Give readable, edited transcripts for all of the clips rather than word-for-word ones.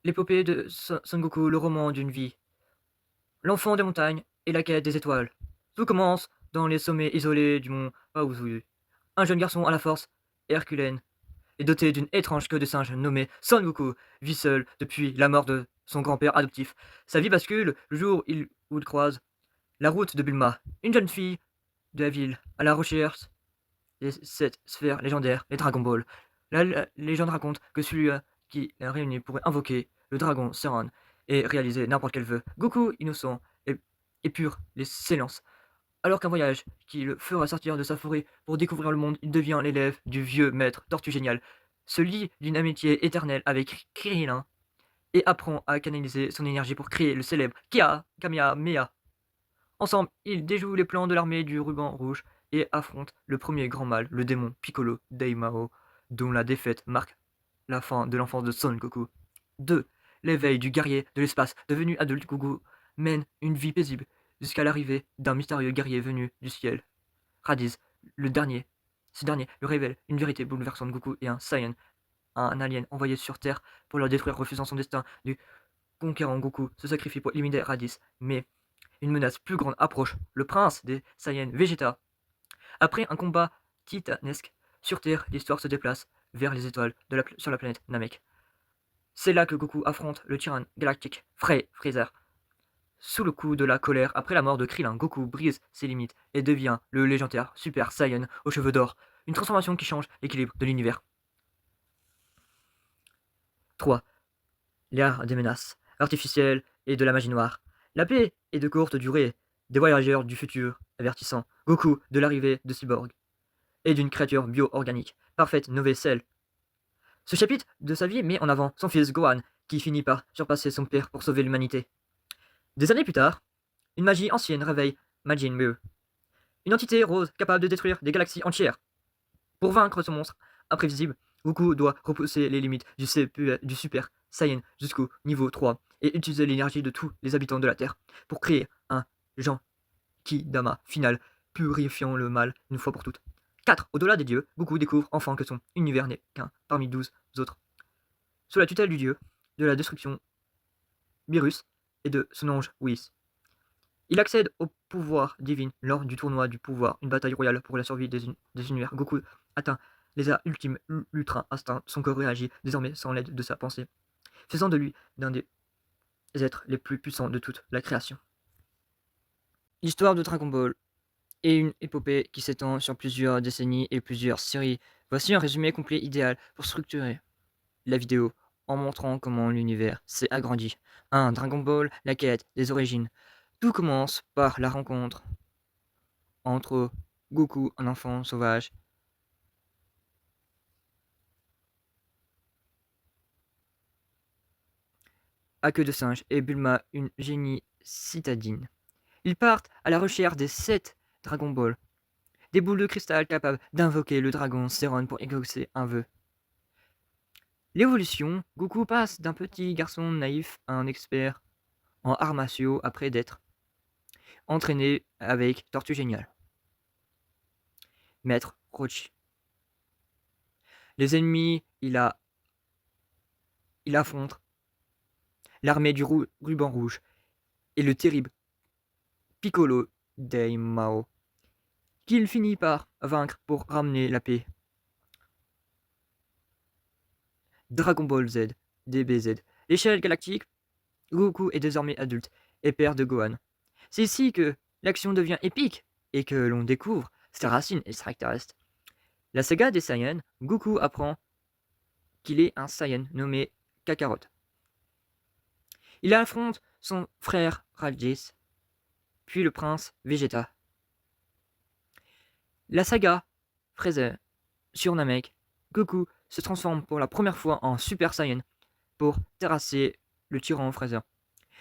L'épopée de Son Goku, le roman d'une vie. L'enfant des montagnes et la quête des étoiles. Tout commence dans les sommets isolés du mont Paozu. Un jeune garçon à la force herculéenne et doté d'une étrange queue de singe nommée Son Goku vit seul depuis la mort de son grand-père adoptif. Sa vie bascule le jour où il croise la route de Bulma, une jeune fille de la ville à la recherche des 7 sphères légendaires, les Dragon Ball. La légende raconte que celui qui les réunit pourrait invoquer le dragon Seran et réaliser n'importe quel vœu. Goku, innocent et pur, les s'élance. Alors qu'un voyage qui le fera sortir de sa forêt pour découvrir le monde, il devient l'élève du vieux maître Tortue Génial, se lie d'une amitié éternelle avec Krillin et apprend à canaliser son énergie pour créer le célèbre Kamehameha. Ensemble, ils déjouent les plans de l'armée du ruban rouge et affrontent le premier grand mal, le démon Piccolo Daimao, dont la défaite marque la fin de l'enfance de Son Goku. 2. L'éveil du guerrier de l'espace, devenu adulte, Goku mène une vie paisible jusqu'à l'arrivée d'un mystérieux guerrier venu du ciel. Raditz, le dernier. Ce dernier lui révèle une vérité bouleversant de Goku et un Saiyan, un alien envoyé sur Terre pour le détruire, refusant son destin du conquérant. Goku se sacrifie pour éliminer Raditz, mais une menace plus grande approche, le prince des Saiyans, Vegeta. Après un combat titanesque sur Terre, l'histoire se déplace vers les étoiles sur la planète Namek. C'est là que Goku affronte le tyran galactique Freezer. Sous le coup de la colère après la mort de Krillin, Goku brise ses limites et devient le légendaire Super Saiyan aux cheveux d'or, une transformation qui change l'équilibre de l'univers. 3. L'ère des menaces artificielles et de la magie noire. La paix est de courte durée, des voyageurs du futur avertissant Goku de l'arrivée de cyborgs et d'une créature bio-organique, parfaite nouvelle celle. Ce chapitre de sa vie met en avant son fils Gohan, qui finit par surpasser son père pour sauver l'humanité. Des années plus tard, une magie ancienne réveille Majin Buu, une entité rose capable de détruire des galaxies entières. Pour vaincre ce monstre imprévisible, Goku doit repousser les limites du Super Saiyan jusqu'au niveau 3 et utiliser l'énergie de tous les habitants de la Terre pour créer un Genkidama final, purifiant le mal une fois pour toutes. 4. Au-delà des dieux, Goku découvre enfin que son univers n'est qu'un parmi 12 autres. Sous la tutelle du dieu de la destruction, Beerus, et de son ange Whis. Il accède au pouvoir divin lors du tournoi du pouvoir, une bataille royale pour la survie des univers. Goku atteint les arts ultimes, l'ultra instinct, son corps réagit désormais sans l'aide de sa pensée, faisant de lui l'un des êtres les plus puissants de toute la création. L'histoire de Dragon Ball est une épopée qui s'étend sur plusieurs décennies et plusieurs séries. Voici un résumé complet idéal pour structurer la vidéo en montrant comment l'univers s'est agrandi. 1. Dragon Ball, la quête des origines. Tout commence par la rencontre entre Goku, un enfant sauvage, à queue de singe, et Bulma, une génie citadine. Ils partent à la recherche des 7 Dragon Ball, des boules de cristal capables d'invoquer le dragon Seron pour exaucer un vœu. L'évolution, Goku passe d'un petit garçon naïf à un expert en arts martiaux après d'être entraîné avec Tortue Géniale. Maître Rochi. Les ennemis, il affronte l'armée du ruban rouge et le terrible Piccolo Daimao, qu'il finit par vaincre pour ramener la paix. Dragon Ball Z, DBZ. L'échelle galactique, Goku est désormais adulte et père de Gohan. C'est ici que l'action devient épique et que l'on découvre ses racines extraterrestres. La saga des Saiyans, Goku apprend qu'il est un Saiyan nommé Kakarot. Il affronte son frère Raditz, puis le prince Vegeta. La saga Freezer sur Namek, Goku se transforme pour la première fois en Super Saiyan pour terrasser le tyran Freezer.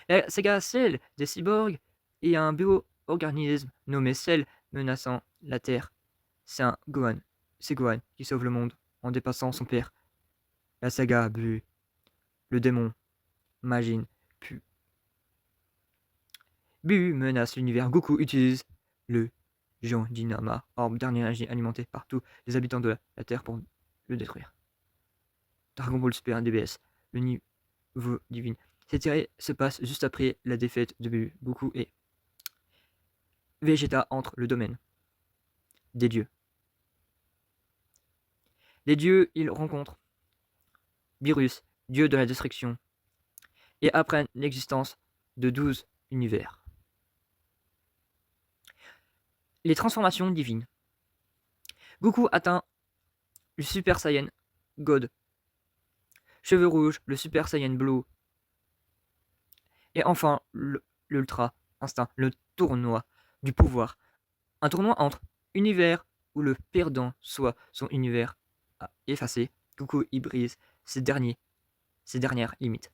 La saga Cell des cyborgs et un bio-organisme nommé Cell menaçant la Terre. C'est Gohan qui sauve le monde en dépassant son père. La saga Buu, le démon Majin Buu. Buu menace l'univers. Goku utilise le Genkidama, orbe d'énergie alimenté par tous les habitants de la Terre pour le détruire. Dragon Ball Super DBS, le vos divines. Cette série se passe juste après la défaite de Goku et Vegeta entre le domaine des dieux. Les dieux, ils rencontrent Beerus, dieu de la destruction, et apprennent l'existence de 12 univers. Les transformations divines. Goku atteint le Super Saiyan God. Cheveux rouges, le Super Saiyan Blue. Et enfin, l'Ultra Instinct, le tournoi du pouvoir. Un tournoi entre univers où le perdant soit son univers effacé. Goku y brise ses dernières limites.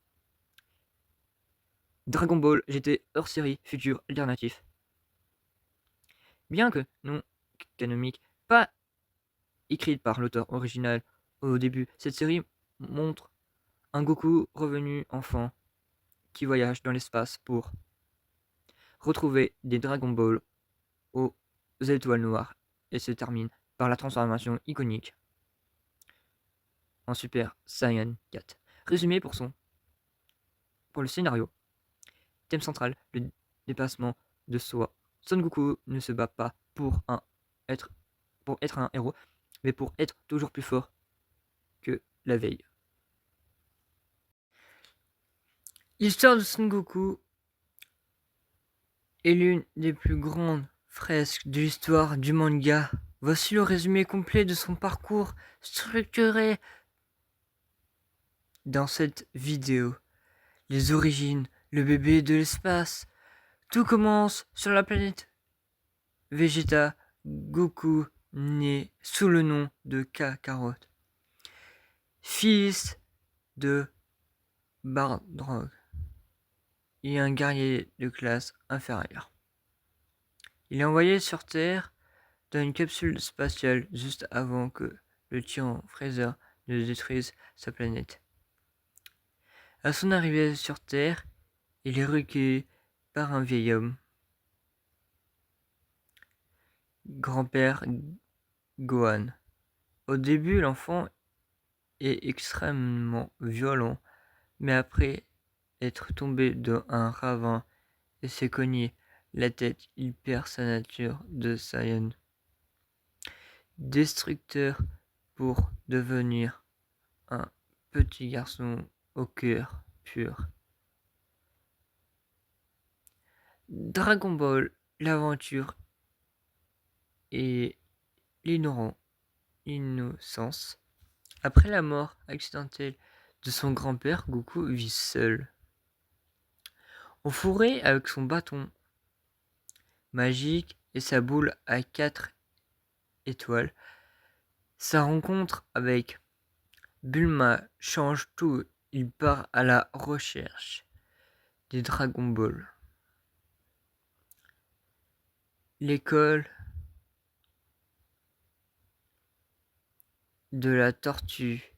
Dragon Ball GT hors série futur alternatif. Bien que non canonique, pas écrite par l'auteur original au début, cette série montre un Goku revenu enfant qui voyage dans l'espace pour retrouver des Dragon Ball aux étoiles noires et se termine par la transformation iconique en Super Saiyan 4. Résumé pour le scénario. Thème central, le dépassement de soi. Son Goku ne se bat pas pour être un héros, mais pour être toujours plus fort que la veille. L'histoire de Son Goku est l'une des plus grandes fresques de l'histoire du manga. Voici le résumé complet de son parcours structuré dans cette vidéo. Les origines, le bébé de l'espace. Tout commence sur la planète Vegeta. Goku né sous le nom de Kakarot, fils de Bardock et un guerrier de classe inférieure. Il est envoyé sur Terre dans une capsule spatiale juste avant que le tyran Freezer ne détruise sa planète. À son arrivée sur Terre, il est recueilli par un vieil homme, grand-père Gohan. Au début, l'enfant est extrêmement violent, mais après être tombé dans un ravin et s'est cogné la tête, il perd sa nature de Saiyan destructeur pour devenir un petit garçon au cœur pur. Dragon Ball, l'aventure et l'innocence. Après la mort accidentelle de son grand-père, Goku vit seul, en forêt avec son bâton magique et sa boule à 4 étoiles. Sa rencontre avec Bulma change tout. Il part à la recherche des Dragon Ball. L'école de la tortue.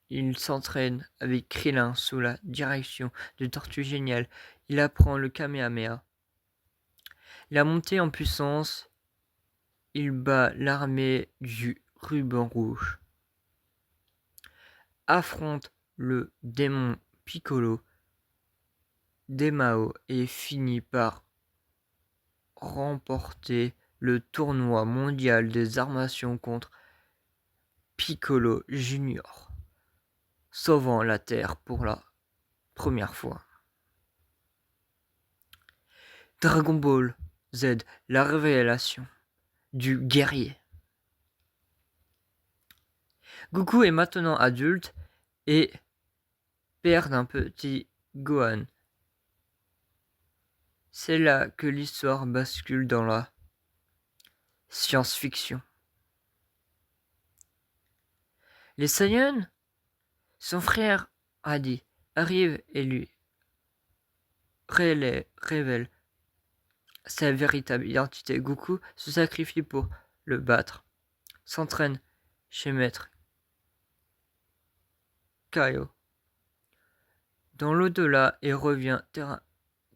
Il s'entraîne avec Krillin sous la direction de Tortue Géniale. Il apprend le Kamehameha. La montée en puissance. Il bat l'armée du Ruban Rouge. Affronte le démon Piccolo Demao et finit par remporter le tournoi mondial des armations contre Piccolo Junior, sauvant la Terre pour la première fois. Dragon Ball Z, la révélation du guerrier. Goku est maintenant adulte et père d'un petit Gohan. C'est là que l'histoire bascule dans la science-fiction. Les Saiyans, son frère Adi, arrive et lui révèle sa véritable identité. Goku se sacrifie pour le battre, s'entraîne chez Maître Kaio dans l'au-delà et revient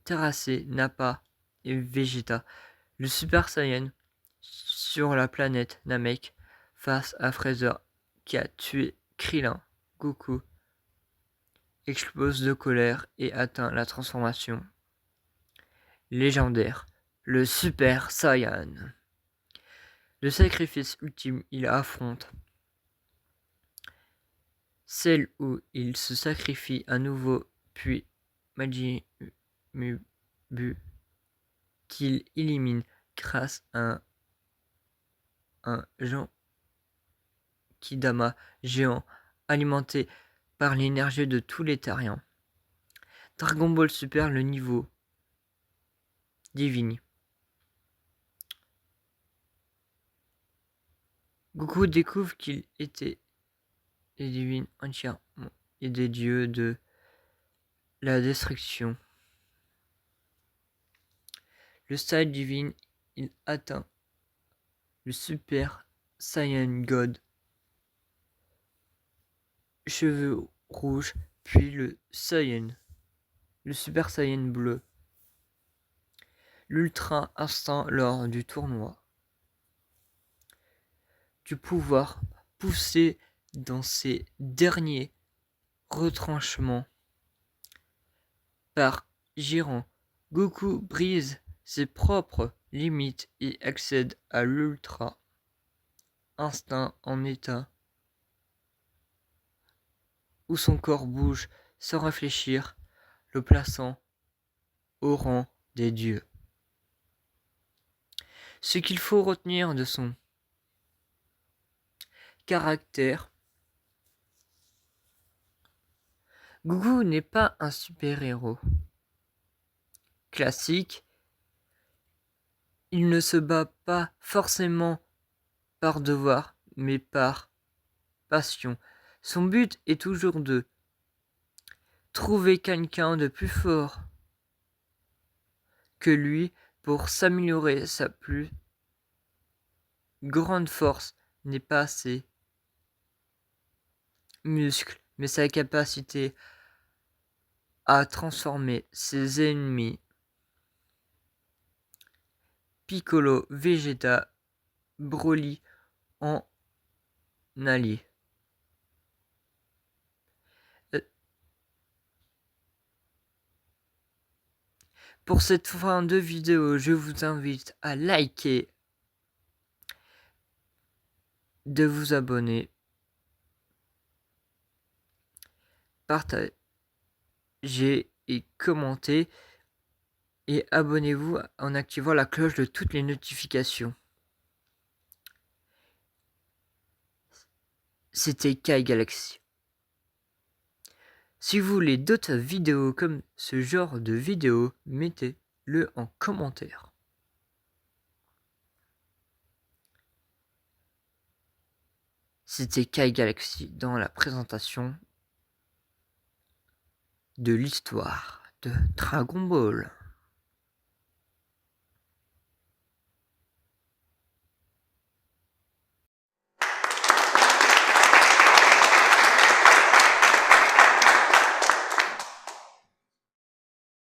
terrasser Nappa et Vegeta, le Super Saiyan, sur la planète Namek face à Freezer qui a tué Krillin. Goku explose de colère et atteint la transformation légendaire, le Super Saiyan. Le sacrifice ultime, il affronte celle où il se sacrifie à nouveau, puis Majin Buu qu'il élimine grâce à un Genkidama géant alimenté par l'énergie de tous les Terriens. Dragon Ball Super, le niveau divine. Goku découvre qu'il était des divines entièrement et des dieux de la destruction. Le stade divine, il atteint le Super Saiyan God, cheveux rouges, puis le Super Saiyan bleu, l'Ultra Instinct lors du tournoi. Du pouvoir poussé dans ses derniers retranchements par Jiren, Goku brise ses propres limites et accède à l'Ultra Instinct en état où son corps bouge sans réfléchir, le plaçant au rang des dieux. Ce qu'il faut retenir de son caractère, Goku n'est pas un super-héros classique. Il ne se bat pas forcément par devoir, mais par passion. Son but est toujours de trouver quelqu'un de plus fort que lui pour s'améliorer. Sa plus grande force n'est pas ses muscles, mais sa capacité à transformer ses ennemis. Piccolo, Vegeta, Broly en alliés. Pour cette fin de vidéo, je vous invite à liker, de vous abonner, partager et commenter, et abonnez-vous en activant la cloche de toutes les notifications. C'était Kai Galaxy. Si vous voulez d'autres vidéos comme ce genre de vidéo, mettez-le en commentaire. C'était Kai Galaxy dans la présentation de l'histoire de Dragon Ball.